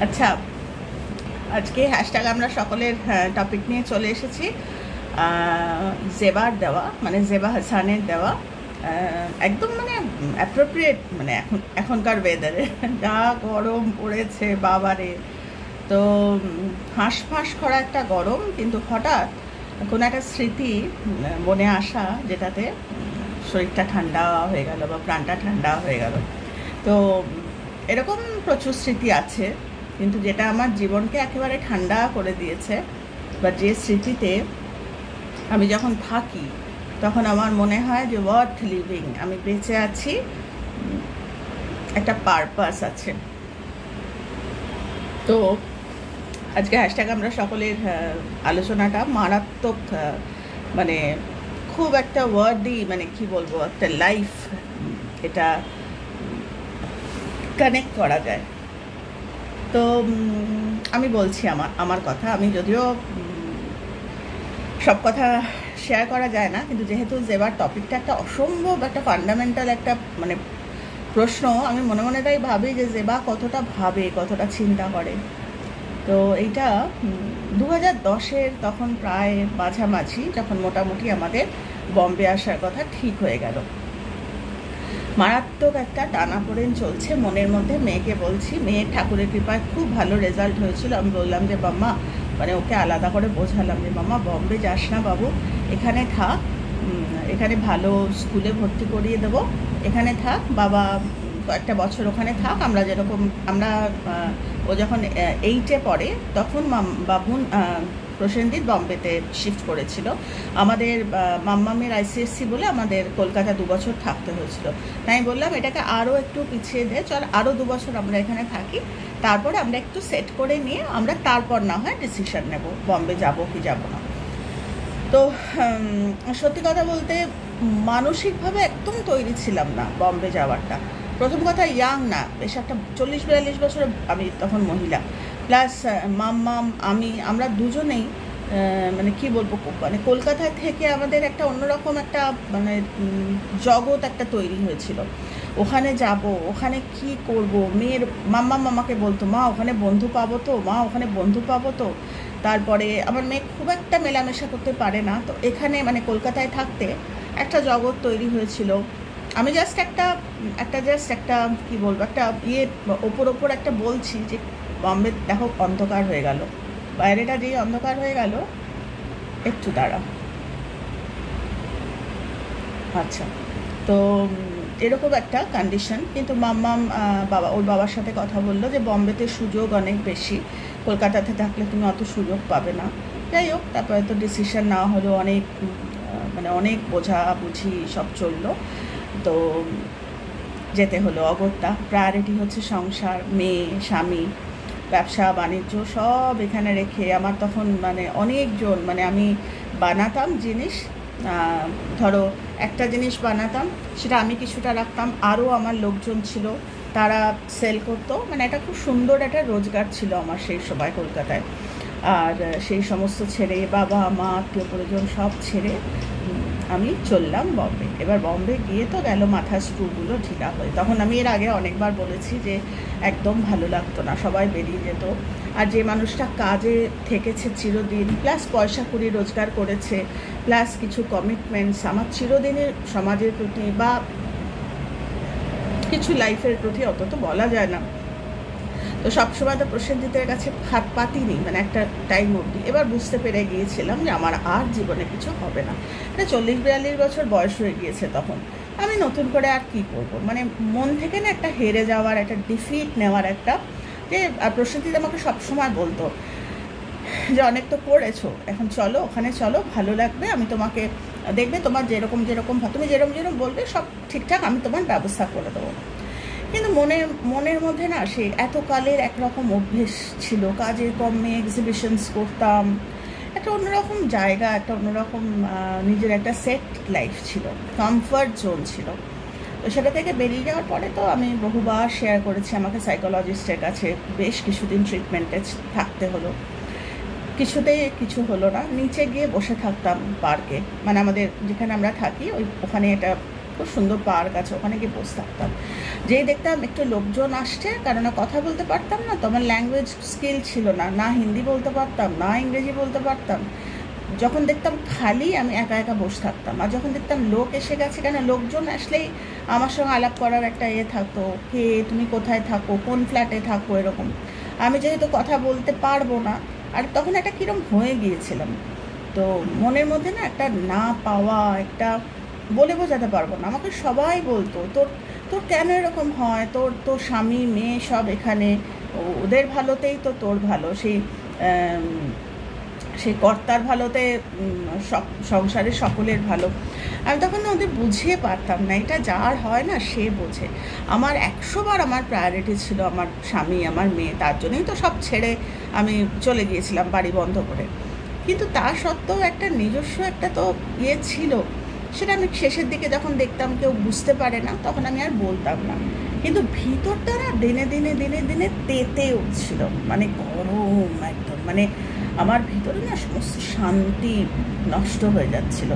আচ্ছা, আজকে হ্যাশট্যাগ আমরা সকলের টপিক নিয়ে চলে এসেছি। জেবার দেওয়া, মানে জেবা হাসানের দেওয়া একদম মানে অ্যাপ্রোপ্রিয়েট, মানে এখনকার ওয়েদারে যা গরম পড়েছে বাবারে। তো হাঁসফাঁস করা একটা গরম, কিন্তু হঠাৎ কোনো একটা স্মৃতি মনে আসা, যেটাতে শরীরটা ঠান্ডা হয়ে গেল বা প্রাণটা ঠান্ডা হয়ে গেল। তো এরকম প্রচুর স্মৃতি আছে, কিন্তু যেটা আমার জীবনকে একেবারে ঠান্ডা করে দিয়েছে, বা যে স্মৃতিতে আমি যখন থাকি তখন আমার মনে হয় যে ওয়ার্থ লিভিং, আমি বেঁচে আছি, একটা পারপাস আছে। তো আজকে হ্যাশট্যাগ আমরা সকলের আলোচনাটা মারাত্মক, মানে খুব একটা ওয়ার্ডি, মানে কি বলবো, একটা লাইফ, এটা কানেক্ট করা যায়। তো আমি বলছি আমার কথা। আমি যদিও সব কথা শেয়ার করা যায় না, কিন্তু যেহেতু জেবার টপিকটা একটা অসম্ভব একটা ফান্ডামেন্টাল একটা মানে প্রশ্ন, আমি মনে মনে তাই ভাবি যে জেবা কতটা ভাবে, কতটা চিন্তা করে। তো এইটা 2010-এর তখন প্রায় মাঝামাঝি, যখন মোটামুটি আমাদের বম্বে আসার কথা ঠিক হয়ে গেল। মারাত্মক একটা টানাপোড়েন চলছে মনের মধ্যে। মেয়েকে বলছি, মেয়ের ঠাকুরের কৃপায় খুব ভালো রেজাল্ট হয়েছিল। আমি বললাম যে মাম্মা, মানে ওকে আলাদা করে বোঝালাম যে মাম্মা বম্বে যাস না বাবু, এখানে থাক, এখানে ভালো স্কুলে ভর্তি করিয়ে দেবো, এখানে থাক বাবা, কয়েকটা বছর ওখানে থাক। আমরা যেরকম ও যখন 8-এ পড়ে তখন বাবুন প্রসেনজিৎ বম্বেতে শিফট করেছিল। আমাদের মাম্মামের আইসিএসসি বলে আমাদের কলকাতা 2 বছর থাকতে হয়েছিল। তাই বললাম এটাকে আরও একটু পিছিয়ে দে, চল আরও 2 বছর আমরা এখানে থাকি, তারপরে আমরা একটু সেট করে নিয়ে আমরা তারপর না হয় ডিসিশন নেব বম্বে যাব কি যাব না। তো সত্যি কথা বলতে মানসিকভাবে একদম তৈরি ছিলাম না বম্বে যাওয়ারটা। প্রথম কথা, ইয়াং না, বেশ একটা 40-42 বছর আমি তখন মহিলা, প্লাস মাম্মাম আমরা দুজনেই মানে কি বলবো, মানে কলকাতা থেকে আমাদের একটা অন্যরকম একটা মানে জগৎ একটা তৈরি হয়েছিল। ওখানে যাব, ওখানে কি করব, মেয়ের মাম্মাম আমাকে বলতো, মা ওখানে বন্ধু পাবো তো, মা ওখানে বন্ধু পাবো তো। তারপরে আমার মেয়ে খুব একটা মেলামেশা করতে পারে না, তো এখানে মানে কলকাতায় থাকতে একটা জগৎ তৈরি হয়েছিল। আমি জাস্ট একটা কি বলবো, একটা ওপর একটা বলছি যে বম্বে দেখো অন্ধকার হয়ে গেল, বাইরেটা যেই অন্ধকার হয়ে গেল। একটু দাঁড়া। আচ্ছা, তো এরকম একটা কন্ডিশন। কিন্তু মাম্মাম ওর বাবার সাথে কথা বললো যে বম্বেতে সুযোগ অনেক বেশি, কলকাতাতে থাকলে তুমি অত সুযোগ পাবে না। যাই হোক, তারপরে তো ডিসিশন নেওয়া হলো, অনেক বোঝাবুঝি সব চললো। তো যেতে হলো অগত্যা। প্রায়োরিটি হচ্ছে সংসার, মেয়ে, স্বামী, ব্যবসা বাণিজ্য সব এখানে রেখে। আমার তখন মানে অনেকজন, মানে আমি বানাতাম জিনিস, ধরো একটা জিনিস বানাতাম, সেটা আমি কিছুটা রাখতাম, আরও আমার লোকজন ছিল, তারা সেল করতো। মানে এটা খুব সুন্দর একটা রোজগার ছিল আমার সেই সময় কলকাতায়। আর সেই সমস্ত ছেড়ে, বাবা মা আত্মীয় পরিজন সব ছেড়ে আমি চললাম বম্বে। এবার বম্বে গিয়ে তো গেল মাথার স্ক্রুগুলো ঢিলা হয়ে। তখন আমি এর আগে অনেকবার বলেছি যে একদম ভালো লাগতো না, সবাই বেরিয়ে যেত। আর যে মানুষটা কাজে থেকেছে চিরদিন, প্লাস পয়সা কুড়ি রোজগার করেছে, প্লাস কিছু কমিটমেন্টস আমার চিরদিনের সমাজের প্রতি বা কিছু লাইফের প্রতি, অত তো বলা যায় না, তো সবসময় তো প্রসেনজিতের কাছে হাত পাতিনি, মানে একটা টাইম অবধি। এবার বুঝতে পেরে গিয়েছিলাম যে আমার আর জীবনে কিছু হবে না। মানে 40-42 বছর বয়স হয়ে গিয়েছে তখন। আমি নতুন করে আর কি করব, মানে মন থেকে না একটা হেরে যাওয়ার, একটা ডিফিট নেওয়ার একটা, যে প্রসেনজিৎ আমাকে সবসময় বলতো যে অনেক তো করেছো, এখন চলো ওখানে, চলো ভালো লাগবে, আমি তোমাকে দেখবে, তোমার যেরকম তুমি যেরকম বলবে সব ঠিকঠাক আমি তোমার ব্যবস্থা করে দেবো। কিন্তু মনের মধ্যে না সে এতকালের একরকম অভ্যেস ছিল, কাজের কমে এক্সিবিশনস করতাম, একটা অন্যরকম জায়গা, একটা অন্যরকম নিজের একটা সেট লাইফ ছিল, কমফর্ট জোন ছিল। তো সেটা থেকে বেরিয়ে যাওয়ার পরে তো আমি বহুবার শেয়ার করেছি, আমাকে সাইকোলজিস্টের কাছে বেশ কিছুদিন ট্রিটমেন্টে থাকতে হলো, কিছুতেই কিছু হলো না। নিচে গিয়ে বসে থাকতাম পার্কে, মানে আমাদের যেখানে আমরা থাকি ওখানে একটা খুব সুন্দর পার্ক আছে, ওখানে গিয়ে বসে থাকতাম। যেই দেখতাম একটু লোকজন আসছে, কারণ কথা বলতে পারতাম না তো, আমার ল্যাঙ্গুয়েজ স্কিল ছিল না, না হিন্দি বলতে পারতাম না ইংরেজি বলতে পারতাম। যখন দেখতাম খালি আমি একা একা বসে থাকতাম, আর যখন দেখতাম লোক এসে গেছে, কেন লোকজন আসলেই আমার সঙ্গে আলাপ করার একটা থাকতো, কে তুমি কোথায় থাকো, কোন ফ্ল্যাটে থাকো, এরকম। আমি যেহেতু কথা বলতে পারবো না, আর তখন একটা কীরকম হয়ে গিয়েছিলাম, তো মনের মধ্যে না একটা না পাওয়া, একটা বলে বোঝাতে পারবো না। আমাকে সবাই বলতো, তোর তোর কেন এরকম হয়, তোর তোর স্বামী মেয়ে সব এখানে, ওদের ভালোতেই তো তোর ভালো, সেই কর্তার ভালোতে সংসারের সকলের ভালো। আমি তখন ওদের বুঝিয়ে পারতাম না, এটা যার হয় না সে বোঝে। আমার 100 বার আমার প্রায়োরিটি ছিল আমার স্বামী আমার মেয়ে, তার জন্যই তো সব ছেড়ে আমি চলে গিয়েছিলাম বাড়ি বন্ধ করে। কিন্তু তা সত্ত্বেও একটা নিজস্ব একটা তো ছিল, সেটা আমি শেষের দিকে যখন দেখতাম কেউ বুঝতে পারে না, তখন আমি আর বলতাম না। কিন্তু ভিতরটা না দিনে দিনে দিনে দিনে তেতে উঠছিল, মানে গরম একদম, মানে আমার ভিতরে না সমস্ত শান্তি নষ্ট হয়ে যাচ্ছিল,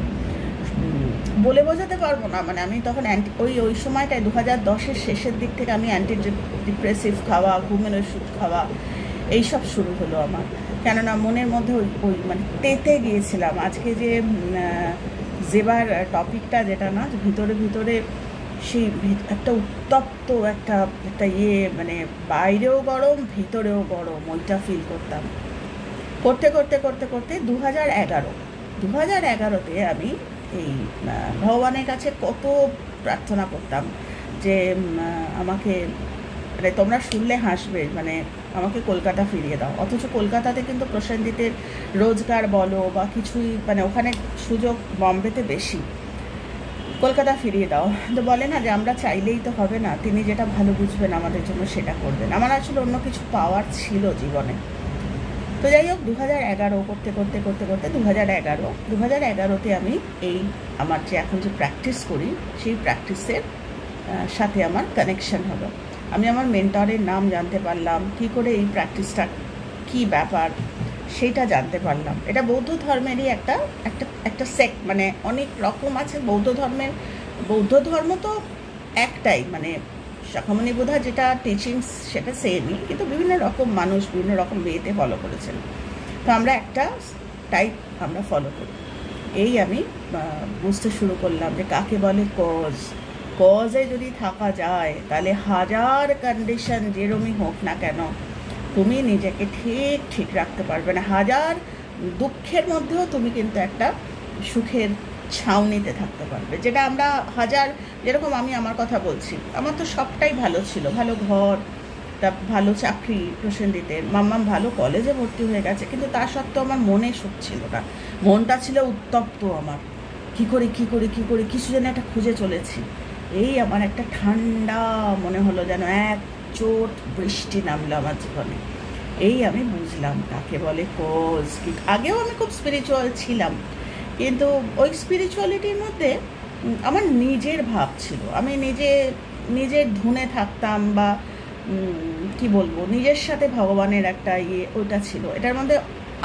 বলে বোঝাতে পারবো না। মানে আমি তখন ওই সময়টায় 2010-এর শেষের দিক থেকে আমি অ্যান্টি ডিপ্রেসিভ খাওয়া, ঘুমের ওষুধ খাওয়া, এইসব শুরু হলো আমার। কেননা মনের মধ্যে ওই মানে তেতে গিয়েছিলাম। আজকে যে জেবার টপিকটা, যেটা না ভিতরে ভিতরে সেই একটা উত্তপ্ত একটা মানে বাইরেও গরম ভিতরেও গরম, ওইটা ফিল করতাম। করতে করতে করতে করতে 2011-তে আমি এই ভগবানের কাছে কত প্রার্থনা করতাম যে আমাকে, মানে তোমরা শুনলে হাসবে, মানে আমাকে কলকাতা ফিরিয়ে দাও। অথচ কলকাতাতে কিন্তু প্রসেনজিতের রোজগার বলো বা কিছুই, মানে ওখানে সুযোগ বম্বেতে বেশি। কলকাতা ফিরিয়ে দাও। তো বলে না যে আমরা চাইলেই তো হবে না, তিনি যেটা ভালো বুঝবেন আমাদের জন্য সেটা করবেন। আমার আসলে অন্য কিছু পাওয়ার ছিল জীবনে। তো যাই হোক, 2011 করতে করতে করতে করতে 2011-তে আমি এই আমার যে এখন যে প্র্যাকটিস করি, সেই প্র্যাকটিসের সাথে আমার কানেকশন হলো। আমি আমার মেন্টরের নাম জানতে পারলাম, কি করে এই প্র্যাকটিসটা কী ব্যাপার সেইটা জানতে পারলাম। এটা বৌদ্ধ ধর্মেরই একটা সেক্ট, মানে অনেক রকম আছে বৌদ্ধ ধর্ম তো একটাই, মানে শাখামণি বুধা যেটা টিচিংস সেটা সেমই, কিন্তু বিভিন্ন রকম মানুষ বিভিন্ন রকম ওয়েতে ফলো করেছেন। তো আমরা একটা টাইপ আমরা ফলো করি। এই আমি বুঝতে শুরু করলাম যে কাকে বলে কজে যদি থাকা যায়, তাহলে হাজার কন্ডিশন যেরমই হোক না কেন, তুমি নিজেকে ঠিক রাখতে পারবে না। হাজার দুঃখের মধ্যেও তুমি কিন্তু একটা সুখের ছাউনিতে থাকতে পারবে। যেটা আমরা যেরকম আমি আমার কথা বলছি, আমার তো সবটাই ভালো ছিল, ভালো ঘর, তা ভালো চাকরি প্রসেনজিতের, মাম্মাম ভালো কলেজে ভর্তি হয়ে গেছে, কিন্তু তা সত্ত্বেও আমার মনে সুখ ছিল না, মনটা ছিল উত্তপ্ত। আমার কি করে কিছু যেন একটা খুঁজে চলেছি। এই আমার একটা ঠান্ডা মনে হলো, যেন এক চোট বৃষ্টি নামলো আমার জীবনে। এই আমি বুঝলাম কাকে বলে কজ। আগেও আমি খুব স্পিরিচুয়াল ছিলাম, কিন্তু ওই স্পিরিচুয়ালিটির মধ্যে আমার নিজের ভাব ছিল। আমি নিজের ধুনে থাকতাম, বা কি বলবো, নিজের সাথে ভগবানের একটা ওটা ছিল, এটার মধ্যে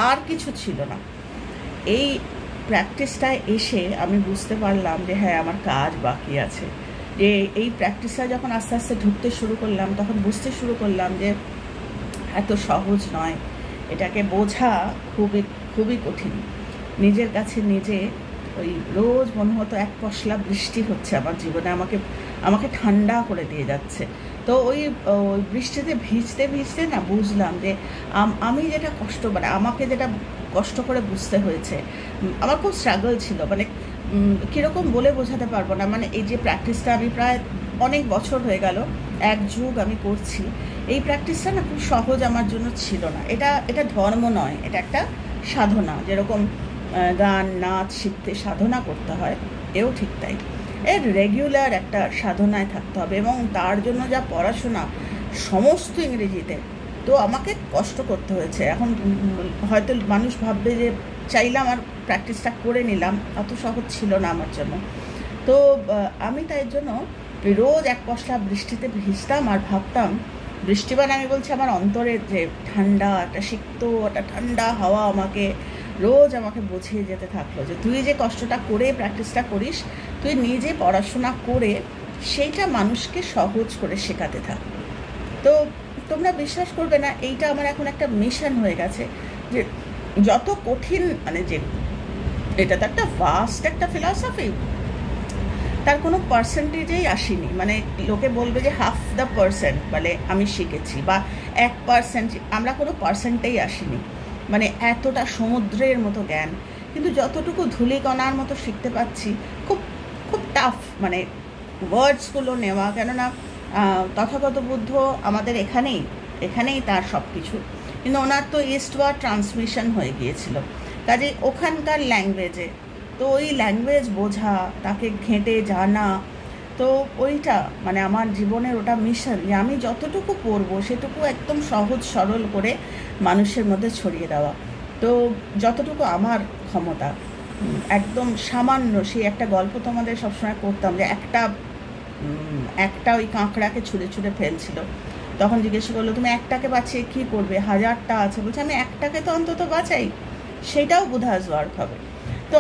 আর কিছু ছিল না। এই প্র্যাকটিসটায় এসে আমি বুঝতে পারলাম যে হ্যাঁ, আমার কাজ বাকি আছে। যে এই প্র্যাকটিসটা যখন আস্তে আস্তে ঢুকতে শুরু করলাম, তখন বুঝতে শুরু করলাম যে এত সহজ নয়, এটাকে বোঝা খুবই খুবই কঠিন। নিজের কাছে নিজে ওই রোজ মনে হতো এক পশলা বৃষ্টি হচ্ছে আমার জীবনে, আমাকে ঠান্ডা করে দিয়ে যাচ্ছে। তো ওই বৃষ্টিতে ভিজতে না বুঝলাম যে আমি যেটা মানে আমাকে যেটা কষ্ট করে বুঝতে হয়েছে, আমার খুব স্ট্রাগল ছিল, মানে কীরকম বলে বোঝাতে পারবো না। মানে এই যে প্র্যাকটিসটা আমি প্রায় অনেক বছর হয়ে গেল, এক যুগ আমি করছি, এই প্র্যাকটিসটা না খুব সহজ আমার জন্য ছিল না। এটা ধর্ম নয়, এটা একটা সাধনা। যেরকম গান নাচ শিখতে সাধনা করতে হয়, এও ঠিক তাই। এর রেগুলার একটা সাধনায় থাকতে হবে, এবং তার জন্য যা পড়াশোনা সমস্ত ইংরেজিতে, তো আমাকে কষ্ট করতে হয়েছে। এখন হয়তো মানুষ ভাববে যে চাইলাম আর প্র্যাকটিসটা করে নিলাম, অত সহজ ছিল না আমার জন্য। তো আমি তাই জন্য রোজ এক পশলা বৃষ্টিতে ভিজতাম আর ভাবতাম, বৃষ্টি মানে আমি বলছি আমার অন্তরের যে ঠান্ডা, একটা সিক্ত একটা ঠান্ডা হাওয়া আমাকে রোজ আমাকে বুঝিয়ে যেতে থাকলো যে তুই যে কষ্টটা করে প্র্যাকটিসটা করিস, তুই নিজে পড়াশোনা করে সেইটা মানুষকে সহজ করে শেখাতে থাক। তো তোমরা বিশ্বাস করবে না, এইটা আমার এখন একটা মিশন হয়ে গেছে যে যত কঠিন, মানে যে এটা তো একটা ভাস্ট একটা ফিলসফি, তার কোনো পার্সেন্টেজেই আসেনি। মানে লোকে বলবে যে 0.5% মানে আমি শিখেছি, বা 1%, আমরা কোনো পার্সেন্টেই আসিনি। মানে এতটা সমুদ্রের মতো জ্ঞান, কিন্তু যতটুকু ধূলিকণার মতো শিখতে পাচ্ছি, খুব খুব টাফ মানে ওয়ার্ডসগুলো নেওয়া। কেননা তথাগত বুদ্ধ আমাদের এখানেই তার সব কিছু, কিন্তু ওনার তো ইস্টওয়ার্ড ট্রান্সমিশন হয়ে গিয়েছিল, কাজে ওখানকার ল্যাঙ্গুয়েজে, তো ওই ল্যাঙ্গুয়েজ বোঝা, তাকে ঘেঁটে জানা, তো ওইটা মানে আমার জীবনের ওটা মিশন যে আমি যতটুকু পড়বো সেটুকু একদম সহজ সরল করে মানুষের মধ্যে ছড়িয়ে দেওয়া। তো যতটুকু আমার ক্ষমতা, একদম সামান্য, সেই একটা গল্প তোমাদের সবসময় করতাম যে একটা ওই কাঁকড়াকে ছুঁড়ে ছুঁড়ে ফেলছিল, তখন জিজ্ঞেস করলো তুমি একটাকে বাঁচিয়ে কী করবে, 1000টা আছে, বলছে আমি একটাকে তো অন্তত বাঁচাই, সেটাও বোধহয় ওয়ার্ক হবে। তো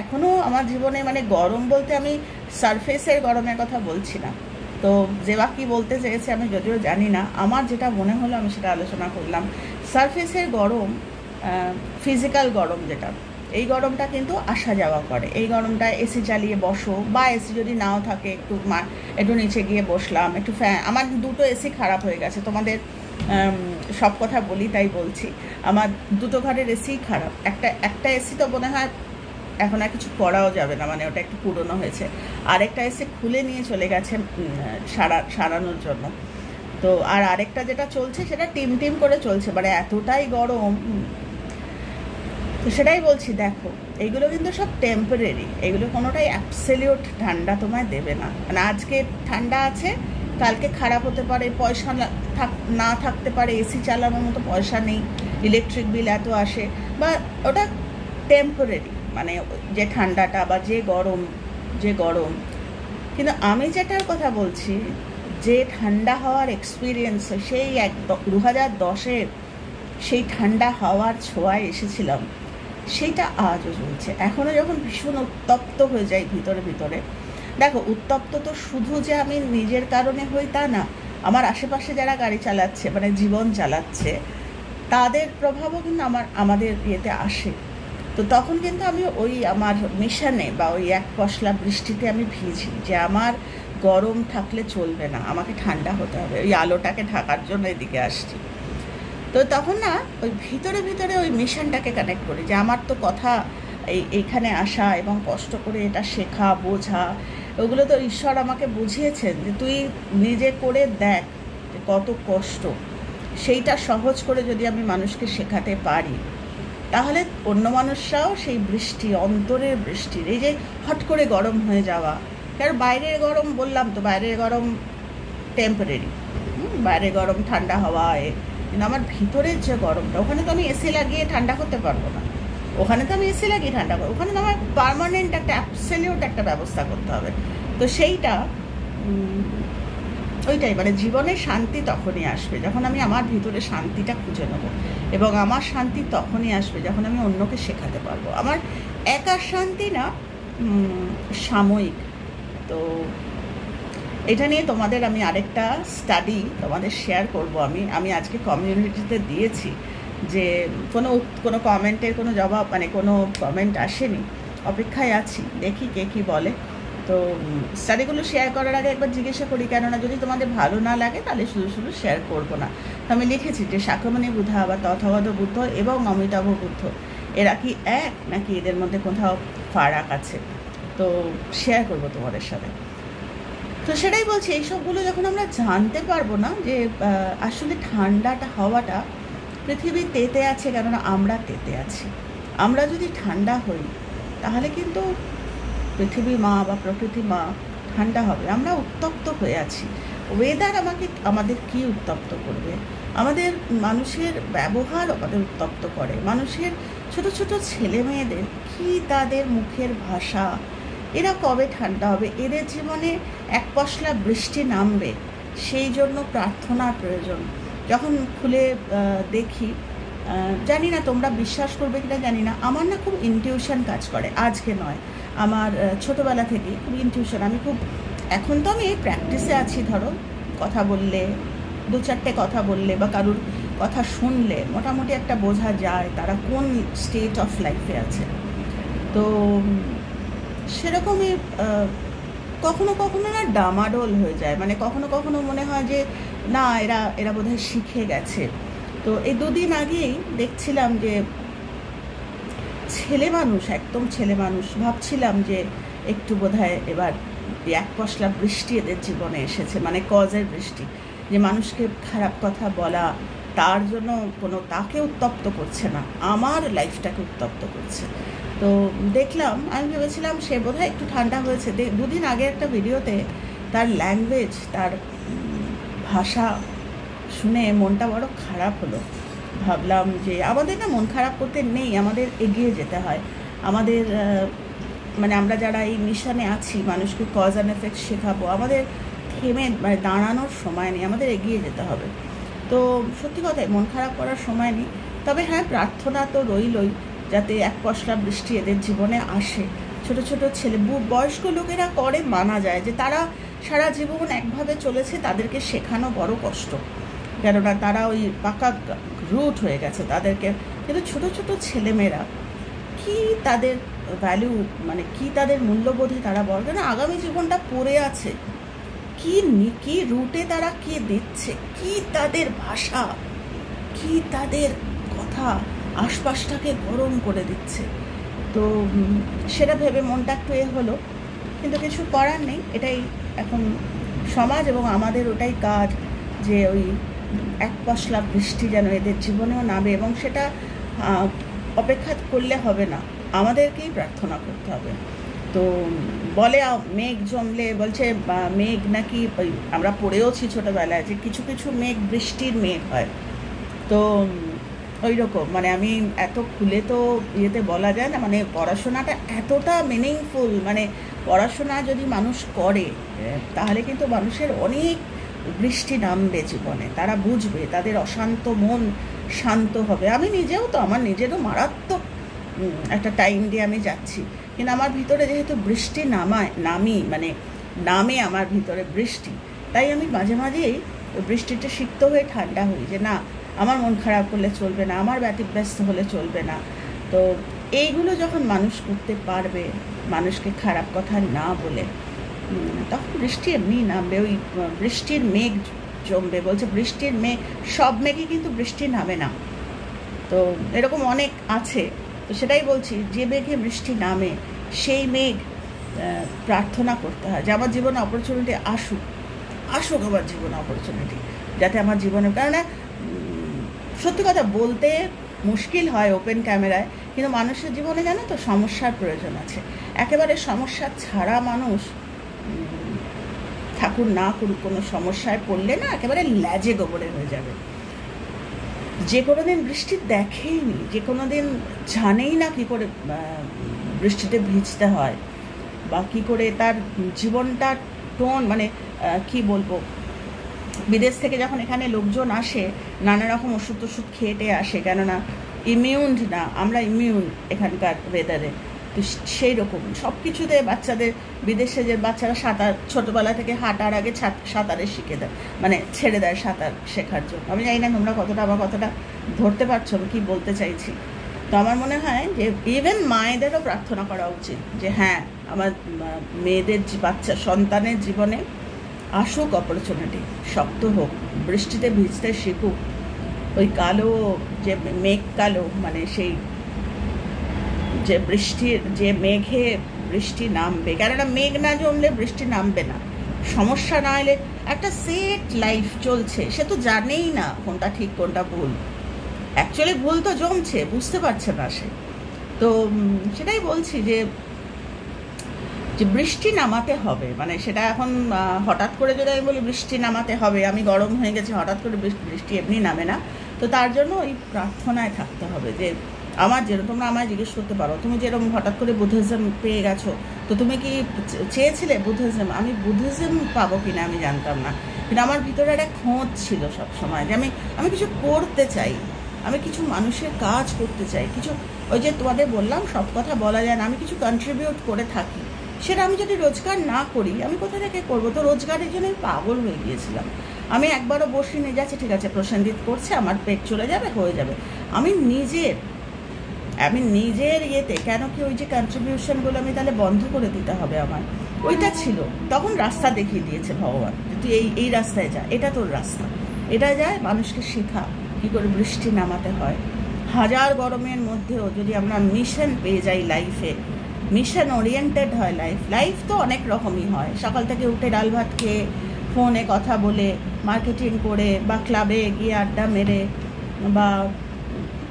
এখনও আমার জীবনে মানে গরম বলতে আমি সারফেসের গরমের কথা বলছি না। তো যেবা কি বলতে চেয়েছে আমি যদিও জানি না, আমার যেটা মনে হলো আমি সেটা আলোচনা করলাম। সারফেসের গরম, ফিজিক্যাল গরম যেটা, এই গরমটা কিন্তু আসা যাওয়া করে। এই গরমটা এসি চালিয়ে বসো, বা এসি যদি নাও থাকে একটু নিচে গিয়ে বসলাম, একটু ফ্যান, আমার 2টো এসি খারাপ হয়ে গেছে, তোমাদের সব কথা বলি তাই বলছি, আমার 2টো ঘরের এসি খারাপ। একটা এসি তো মনে হয় এখন আর কিছু করাও যাবে না, মানে ওটা একটু পুরনো হয়েছে। আরেকটা এসি খুলে নিয়ে চলে গেছে সারানোর জন্য। তো আরেকটা যেটা চলছে সেটা টিম করে চলছে, মানে এতটাই গরম। তো সেটাই বলছি, দেখো এইগুলো কিন্তু সব টেম্পোরারি, এগুলো কোনোটাই অ্যাবসলিউট ঠান্ডা তোমায় দেবে না। মানে আজকে ঠান্ডা আছে, কালকে খারাপ হতে পারে, পয়সা না থাকতে পারে, এসি চালানোর মতো পয়সা নেই, ইলেকট্রিক বিল এত আসে, বা ওটা টেম্পোরারি, মানে যে ঠান্ডাটা বা যে গরম। কিন্তু আমি যেটার কথা বলছি, যে ঠান্ডা হওয়ার এক্সপিরিয়েন্স, সেই 2010-এর সেই ঠান্ডা হাওয়ার ছোঁয়ায় এসেছিলাম, সেইটা আজও চলছে। এখনও যখন ভীষণ উত্তপ্ত হয়ে যায় ভিতরে, দেখো উত্তপ্ত তো শুধু যে আমি নিজের কারণে হই তা না, আমার আশেপাশে যারা গাড়ি চালাচ্ছে, মানে জীবন চালাচ্ছে, তাদের প্রভাবও কিন্তু আমাদের ইয়েতে আসে। তো তখন কিন্তু আমি ওই আমার মিশনে বা ওই এক পশলা বৃষ্টিতে আমি ভিজি, যে আমার গরম থাকলে চলবে না, আমাকে ঠান্ডা হতে হবে, ওই আলোটাকে ঢাকার জন্য এদিকে আসছি। তো তখন না ওই ভিতরে ওই মিশনটাকে কানেক্ট করি, যে আমার তো কথা এইখানে আসা এবং কষ্ট করে এটা শেখা বোঝা, ওগুলো তো ঈশ্বর আমাকে বুঝিয়েছেন যে তুই নিজে করে দেখ যে কত কষ্ট, সেইটা সহজ করে যদি আমি মানুষকে শেখাতে পারি, তাহলে অন্য মানুষরাও সেই বৃষ্টি, অন্তরের বৃষ্টির, এই যে হট করে গরম হয়ে যাওয়া, কারণ বাইরের গরম বললাম তো, বাইরের গরম টেম্পোরারি, বাইরে গরম ঠান্ডা হওয়ায়, কিন্তু আমার ভিতরের যে গরমটা, ওখানে তো আমি এসি লাগিয়ে ঠান্ডা করতে পারবো না, ওখানে তো আমার পার্মানেন্ট একটা অ্যাবসলিউট একটা ব্যবস্থা করতে হবে। তো সেইটা ওইটাই, মানে জীবনের শান্তি তখনই আসবে যখন আমি আমার ভিতরে শান্তিটা খুঁজে নেবো, এবং আমার শান্তি তখনই আসবে যখন আমি অন্যকে শেখাতে পারবো। আমার একার শান্তি না, সাময়িক। তো এটা নিয়ে তোমাদের আমি আরেকটা স্টাডি তোমাদের শেয়ার করবো। আমি আজকে কমিউনিটিতে দিয়েছি যে কোনো কমেন্টের কোনো জবাব, মানে কোনো কমেন্ট আসেনি, অপেক্ষায় আছি, দেখি কে কী বলে। তো স্টাডিগুলো শেয়ার করার আগে একবার জিজ্ঞাসা করি, কেননা যদি তোমাদের ভালো না লাগে তাহলে শুধু শেয়ার করবো না। তো আমি লিখেছি যে শাক্যমণি বুদ্ধা বা তথাগত বুদ্ধ এবং অমিতাভ বুদ্ধ, এরা কি এক, নাকি এদের মধ্যে কোথাও ফারাক আছে? তো শেয়ার করবো তোমাদের সাথে। তো সেটাই বলছি, এইসবগুলো যখন আমরা জানতে পারবো না যে আসলে ঠান্ডাটা হওয়াটা পৃথিবী তেতে আছে, কেননা আমরা তেতে আছি। আমরা যদি ঠান্ডা হই তাহলে কিন্তু পৃথিবী মা বা প্রকৃতি মা ঠান্ডা হবে। আমরা উত্তপ্ত হয়ে আছি, ওয়েদার আমাদের কি উত্তপ্ত করবে? আমাদের মানুষের ব্যবহার আমাদের উত্তপ্ত করে, মানুষের ছোট ছোট ছেলে মেয়েদের কি তাদের মুখের ভাষা, এরা কবে ঠান্ডা হবে? এদের জীবনে এক পশলা বৃষ্টি নামবে, সেই জন্য প্রার্থনার প্রয়োজন। যখন খুলে দেখি জানি না তোমরা বিশ্বাস করবে কিনা জানি না, আমার না খুব ইনটিউশন কাজ করে, আজকে নয়, আমার ছোটোবেলা থেকেই খুব ইনটিউশন। আমি খুব, এখন তো আমি প্র্যাকটিসে আছি, ধরো কথা বললে, 2-4টে কথা বললে বা কারুর কথা শুনলে মোটামুটি একটা বোঝা যায় তারা কোন স্টেট অফ লাইফে আছে। তো সেরকমই কখনো কখনো না ডামাডোল হয়ে যায়, মানে কখনো কখনো মনে হয় যে না এরা বোধহয় শিখে গেছে। তো এই 2 দিন আগেই দেখছিলাম যে ছেলে মানুষ, একদম ছেলে মানুষ, ভাবছিলাম যে একটু বোধহয় এবার এক পশলা বৃষ্টি এদের জীবনে এসেছে, মানে কজের বৃষ্টি, যে মানুষকে খারাপ কথা বলা তার জন্য কোনো তাকে উত্তপ্ত করছে না, আমার লাইফটাকে উত্তপ্ত করছে। তো দেখলাম, আমি ভেবেছিলাম সে বোধহয় একটু ঠান্ডা হয়েছে। 2 দিন আগে একটা ভিডিওতে তার ল্যাঙ্গুয়েজ, তার ভাষা শুনে মনটা বড় খারাপ হলো। ভাবলাম যে আমাদের না মন খারাপ করতে নেই, আমাদের এগিয়ে যেতে হয়। আমাদের মানে আমরা যারা এই মিশনে আছি, মানুষকে কজ অ্যান্ড এফেক্ট শেখাবো, আমাদের থেমে মানে দাঁড়ানোর সময় নেই, আমাদের এগিয়ে যেতে হবে। তো সত্যি কথাই মন খারাপ করার সময় নেই। তবে হ্যাঁ, প্রার্থনা তো রইলই যাতে এক পশলা বৃষ্টি এদের জীবনে আসে। ছোট ছোট ছেলে, বয়স্ক লোকেরা করে মানা যায় যে তারা সারা জীবন একভাবে চলেছে, তাদেরকে শেখানো বড় কষ্ট, কেননা তারা ওই পাকা রুট হয়ে গেছে তাদেরকে। কিন্তু ছোট ছোট ছেলেমেয়েরা কি তাদের ভ্যালু, মানে কি তাদের মূল্যবোধে তারা বড়, কেন আগামী জীবনটা পড়ে আছে, কি রুটে তারা কি দিচ্ছে, কি তাদের ভাষা, কি তাদের কথা আশপাশটাকে গরম করে দিচ্ছে। তো সেটা ভেবে মনটা একটু হলো, কিন্তু কিছু করার নেই, এটাই এখন সমাজ এবং আমাদের ওটাই কাজ যে ওই এক পশলা বৃষ্টি যেন এদের জীবনেও নামে, এবং সেটা অপেক্ষা করলে হবে না, আমাদেরকেই প্রার্থনা করতে হবে। তো বলে মেঘ জমলে, বলছে মেঘ নাকি ওই আমরা পড়েওছি ছোটোবেলায় যে কিছু কিছু মেঘ বৃষ্টির মেঘ হয়। তো ওই রকম, মানে আমি এত খুলে তো ইয়েতে বলা যায় না, মানে পড়াশোনাটা এতটা মিনিংফুল, মানে পড়াশোনা যদি মানুষ করে তাহলে কিন্তু মানুষের অনেক বৃষ্টি নামবে জীবনে, তারা বুঝবে, তাদের অশান্ত মন শান্ত হবে। আমি নিজেও তো, আমার নিজেরও মারাত্মক একটা টাইম দিয়ে আমি যাচ্ছি, কিন্তু আমার ভিতরে যেহেতু বৃষ্টি নামে আমার ভিতরে বৃষ্টি, তাই আমি মাঝে মাঝেই বৃষ্টিতে সিক্ত হয়ে ঠান্ডা হই যে না, আমার মন খারাপ করলে চলবে না, আমার ব্যতিব্যস্ত হলে চলবে না। তো এইগুলো যখন মানুষ করতে পারবে, মানুষকে খারাপ কথা না বলে, তখন বৃষ্টি এমনি নামবে, ওই বৃষ্টির মেঘ জমবে। বলছে বৃষ্টির মেঘ, সব মেঘে কিন্তু বৃষ্টি নামে না, তো এরকম অনেক আছে। তো সেটাই বলছি, যে মেঘে বৃষ্টি নামে সেই মেঘ প্রার্থনা করতে হয় যে আমার জীবনে অপরচুনিটি আসুক আমার জীবনে অপরচুনিটি, যাতে আমার জীবনে, কেননা সত্যি কথা বলতে মুশকিল হয় ওপেন ক্যামেরায়, কিন্তু মানুষের জীবনে জানো তো সমস্যার প্রয়োজন আছে। একেবারে সমস্যা ছাড়া মানুষ, ঠাকুর না করুক, কোনো সমস্যায় পড়লে না একেবারে ল্যাজে গোবরে হয়ে যাবে। যে কোনো দিন বৃষ্টি দেখেইনি, যে কোনো দিন জানেই না কী করে বৃষ্টিতে ভিজতে হয়, বা কী করে তার জীবনটা টোন, মানে কি বলবো, বিদেশ থেকে যখন এখানে লোকজন আসে নানা রকম ওষুধ খেয়ে আসে, কেননা ইমিউন না, আমরা ইমিউন এখানকার ওয়েদারে। তো সেই রকম সব কিছুতে বাচ্চাদের, বিদেশে যে বাচ্চারা সাঁতার ছোটোবেলা থেকে হাঁটার আগে সাঁতারে শিখে দেয়, মানে ছেড়ে দেয় সাঁতার শেখার জন্য। আমি জানি না তোমরা আমার কতটা ধরতে পারছো আমি কী বলতে চাইছি। তো আমার মনে হয় যে ইভেন মায়েদেরও প্রার্থনা করা উচিত যে হ্যাঁ, আমার মেয়েদের বাচ্চা সন্তানের জীবনে আসুক অপরচুনিটি, শক্ত হোক, বৃষ্টিতে ভিজতে শিখুক, ওই কালো যে মেঘ কালো, মানে সেই যে বৃষ্টির যে মেঘে বৃষ্টি নামবে, কেননা মেঘ না জমলে বৃষ্টি নামবে না। সমস্যা না এলে, একটা সেট লাইফ চলছে, সে তো জানেই না কোনটা ঠিক কোনটা ভুল, অ্যাকচুয়ালি ভুল তো জমছে, বুঝতে পারছে না সে। তো সেটাই বলছি যে বৃষ্টি নামাতে হবে, মানে সেটা এখন হঠাৎ করে যদি আমি বলি বৃষ্টি নামাতে হবে, আমি গরম হয়ে গেছি, হঠাৎ করে বৃষ্টি এমনি নামে না। তো তার জন্য ওই প্রার্থনায় থাকতে হবে যে আমার যেরকম, তোমরা আমায় জিজ্ঞেস করতে পারো, তুমি যেরকম হঠাৎ করে বুদ্ধিজম পেয়ে গেছো, তো তুমি কি চেয়েছিলে বুদ্ধিজম? আমি বুদ্ধিজম পাবো কিনা আমি জানতাম না, কিন্তু আমার ভিতরে একটা খোঁজ ছিল সবসময় যে আমি কিছু করতে চাই, আমি কিছু মানুষের কাজ করতে চাই, কিছু ওই যে তোমাদের বললাম সব কথা বলা যায় না, আমি কিছু কন্ট্রিবিউট করে থাকি। সেটা আমি যদি রোজগার না করি আমি কোথা থেকে করবো? তো রোজগারের জন্য আমি পাগল হয়ে গিয়েছিলাম। আমি একবারও বসে নিয়ে যাচ্ছে, ঠিক আছে প্রসেনজিৎ করছে, আমার পেট চলে যাবে, হয়ে যাবে। আমি নিজের ইয়েতে কেন কি ওই যে কন্ট্রিবিউশনগুলো আমি তাহলে বন্ধ করে দিতে হবে আমার? ওইটা ছিল। তখন রাস্তা দেখিয়ে দিয়েছে ভগবান, তুই এই রাস্তায় যা, এটা তোর রাস্তা, এটা যায়, মানুষকে শেখা কী করে বৃষ্টি নামাতে হয়। হাজার গরমের মধ্যেও যদি আমরা মিশন পেয়ে যাই লাইফে, মিশন ওরিয়েন্টেড হয় লাইফ তো অনেক রকমই হয়। সকাল থেকে উঠে ডাল ভাত খেয়ে ফোনে কথা বলে মার্কেটিং করে বা ক্লাবে গিয়ে আড্ডা মেরে বা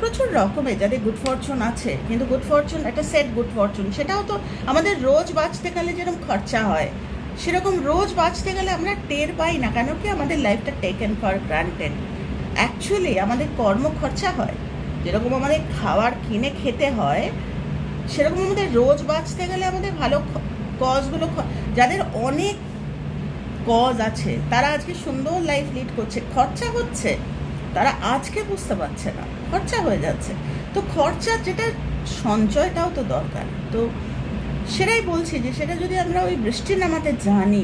প্রচুর রকমের যাদের গুড ফরচুন আছে, কিন্তু গুড ফরচুন একটা সেট গুড ফরচুন, সেটাও তো আমাদের রোজ বাঁচতে গেলে যেরকম খরচা হয় সেরকম রোজ বাঁচতে গেলে আমরা টের পাই না। কেন কি আমাদের লাইফটা টেকেন ফর গ্রান্টেড। অ্যাকচুয়ালি আমাদের কর্ম খরচা হয়, যেরকম আমাদের খাবার কিনে খেতে হয় সেরকম আমাদের রোজ বাঁচতে গেলে আমাদের ভালো কজগুলো, যাদের অনেক কজ আছে তারা আজকে সুন্দর লাইফ লিড করছে, খরচা হচ্ছে, তারা আজকে বুঝতে পারছে না, খরচা হয়ে যাচ্ছে। তো খরচার যেটা সঞ্চয়টাও তো দরকার। তো সেটাই বলছি যে সেটা যদি আমরা ওই বৃষ্টি নামাতে জানি,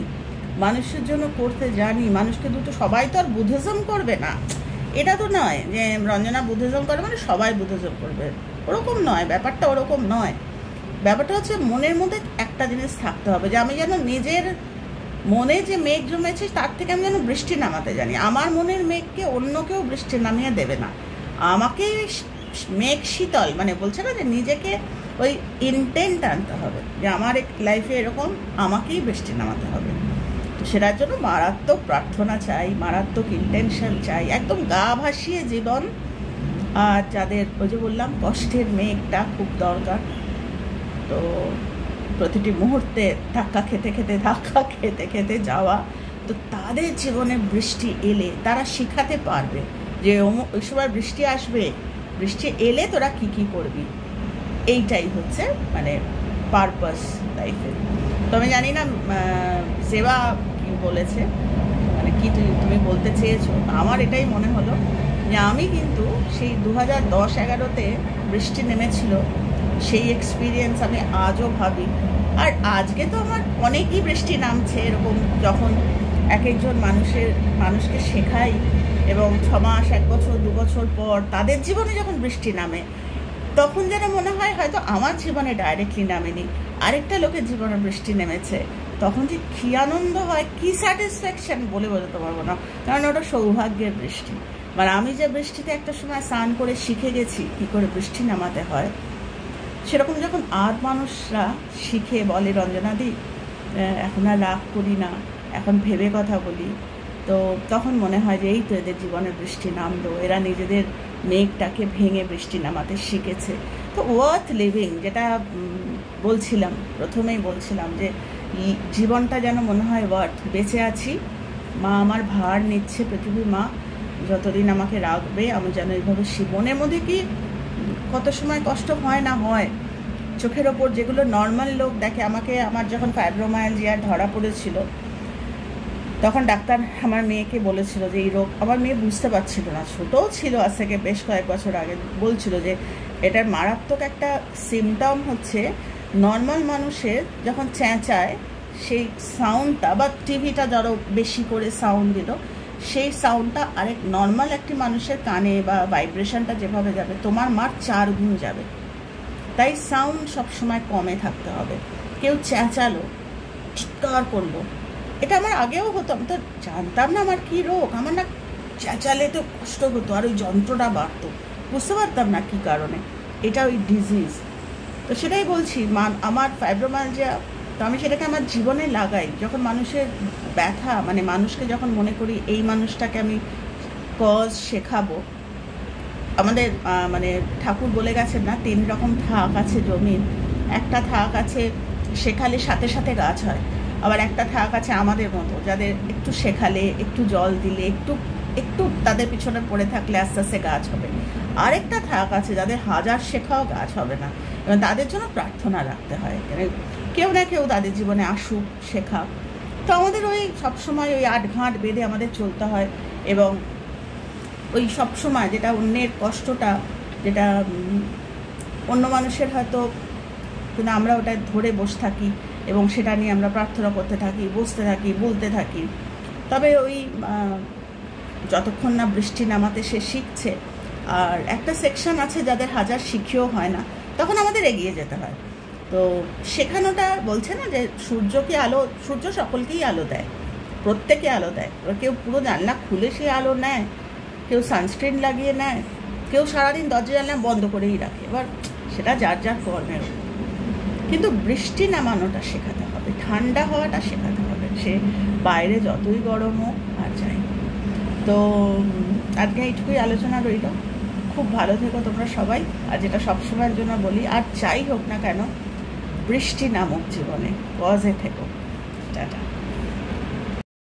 মানুষের জন্য করতে জানি, মানুষকে দুটো, সবাই তো আর বুদ্ধিজম করবে না, এটা তো নয় যে রঞ্জনা বুদ্ধিজম করবে মানে সবাই বুদ্ধিজম করবে, ওরকম নয় ব্যাপারটা, ওরকম নয়। ব্যাপারটা হচ্ছে মনের মধ্যে একটা জিনিস থাকতে হবে যে আমি যেন নিজের মনে যে মেঘ জমেছে তার থেকে আমি যেন বৃষ্টি নামাতে জানি। আমার মনের মেঘকে অন্য কেউ বৃষ্টি নামিয়ে দেবে না, আমাকে মেঘ শীতল, মানে বলছে না যে নিজেকে ওই ইন্টেন্ট আনতে হবে যে আমার লাইফে এরকম আমাকেই বৃষ্টি নামাতে হবে। তো সেটার জন্য মারাত্মক প্রার্থনা চাই, মারাত্মক ইন্টেনশন চাই, একদম গা ভাসিয়ে জীবন। আর যাদের ওই যে বললাম কষ্টের মেঘটা খুব দরকার, তো প্রতিটি মুহূর্তে ধাক্কা খেতে খেতে যাওয়া, তো তাদের জীবনে বৃষ্টি এলে তারা শিখাতে পারবে যে ওই সময় বৃষ্টি আসবে, বৃষ্টি এলে তোরা কী কী করবি। এইটাই হচ্ছে মানে পারপাস লাইফের। তো আমি জানি না সেবা কি বলেছে, মানে কি তুমি বলতে চেয়েছো। আমার এটাই মনে হলো যে আমি কিন্তু সেই 2010-11-তে বৃষ্টি নেমেছিল, সেই এক্সপিরিয়েন্স আমি আজও ভাবি। আর আজকে তো আমার অনেকই বৃষ্টি নামছে এরকম, যখন এক একজন মানুষকে শেখাই এবং 6 মাস 1 বছর 2 বছর পর তাদের জীবনে যখন বৃষ্টি নামে, তখন যেন মনে হয় হয়তো আমার জীবনে ডাইরেক্টলি নামেনি, আরেকটা লোকের জীবনে বৃষ্টি নেমেছে, তখন যে কী আনন্দ হয়, কী স্যাটিসফ্যাকশান বলে বোঝাতে পারবো না। কারণ ওটা সৌভাগ্যের বৃষ্টি। মানে আমি যে বৃষ্টিতে একটা সময় স্নান করে শিখে গেছি কী করে বৃষ্টি নামাতে হয়, সেরকম যখন আর মানুষরা শিখে বলে রঞ্জনাদি এখন আর রাগ করি না, এখন ভেবে কথা বলি, তো তখন মনে হয় যে এই তো এদের জীবনে বৃষ্টি নামলো, এরা নিজেদের মেঘটাকে ভেঙে বৃষ্টি নামাতে শিখেছে। তো ওয়ার্থ লিভিং, যেটা বলছিলাম প্রথমেই বলছিলাম যে জীবনটা যেন মনে হয় ওয়ার্থ, বেঁচে আছি, মা আমার ভার নিচ্ছে, পৃথিবীর মা যতদিন আমাকে রাখবে আমি যেন এইভাবে মনের মধ্যে কি কত সময় কষ্ট হয় না হয়, চোখের ওপর যেগুলো নর্মাল লোক দেখে। আমার যখন ফাইব্রোমায়ালজিয়া ধরা পড়েছিল তখন ডাক্তার আমার মেয়েকে বলেছিল যে এই রোগ, আমার মেয়ে বুঝতে পারছিল না, ছোটও ছিল, আজ থেকে বেশ কয়েক বছর আগে, বলছিল যে এটার মারাত্মক একটা সিমটম হচ্ছে নর্মাল মানুষের যখন চেঁচায় সেই সাউন্ডটা, বা টিভিটা যারা বেশি করে সাউন্ড দিল সেই সাউন্ডটা আরেক নর্মাল একটি মানুষের কানে বা ভাইব্রেশনটা যেভাবে যাবে তোমার মার 4 গুণ যাবে। তাই সাউন্ড সবসময় কমে থাকতে হবে। কেউ চেঁচালো, চিৎকার করলো, এটা আমার আগেও হতো, আমি তো জানতাম না আমার কী রোগ, আমার না চেঁচালে তো কষ্ট হতো আর ওই যন্ত্রটা বাড়তো, বুঝতে পারতাম না কী কারণে, এটা ওই ডিজিজ। তো সেটাই বলছি, আমার ফাইব্রোমায়ালজিয়া, তো আমি সেটাকে আমার জীবনে লাগাই। যখন মানুষের ব্যথা, মানে মানুষকে যখন মনে করি এই মানুষটাকে আমি কজ শেখাবো, আমাদের মানে ঠাকুর বলে গেছেন না 3 রকম থাক আছে জমির, একটা থাক আছে শেখালে সাথে সাথে গাছ হয়, আবার একটা থাক আছে আমাদের মতো যাদের একটু শেখালে, একটু জল দিলে, একটু তাদের পিছনে পড়ে থাকলে আস্তে আস্তে গাছ হবে। আরেকটা থাক আছে যাদের হাজার শেখাও গাছ হবে না, এবং তাদের জন্য প্রার্থনা রাখতে হয়, কেউ না কেউ তাদের জীবনে আসুক, শেখা। তো আমাদের ওই সবসময় ওই 8 ঘাট বেঁধে আমাদের চলতে হয়, এবং ওই সবসময় যেটা অন্যের কষ্টটা, যেটা অন্য মানুষের হয়তো, কিন্তু আমরা ওটা ধরে বসে থাকি এবং সেটা নিয়ে আমরা প্রার্থনা করতে থাকি, বসতে থাকি, বলতে থাকি। তবে ওই যতক্ষণ না বৃষ্টি নামাতে সে শিখছে, আর একটা সেকশন আছে যাদের হাজার শিখেও হয় না, তখন আমাদের এগিয়ে যেতে হয়। তো শেখানোটা বলছে না যে সূর্যকে আলো, সূর্য সকলকেই আলো দেয়, প্রত্যেকে আলো দেয়। এবার কেউ পুরো জানলা খুলে সে আলো নেয়, কেউ সানস্ক্রিন লাগিয়ে নেয়, কেউ সারাদিন দরজা জানলা বন্ধ করেই রাখে। এবার সেটা যার যার কর্মের। কিন্তু বৃষ্টি নামানোটা শেখাতে হবে, ঠান্ডা হওয়াটা শেখাতে হবে, সে বাইরে যতই গরম হোক আর যাই। তো আজকে এইটুকুই আলোচনা রইল। খুব ভালো থেকো তোমরা সবাই। আর যেটা সবসময়ের জন্য বলি, আর যাই হোক না কেন, বৃষ্টি নামক জীবনে কজে থেকো। টাটা।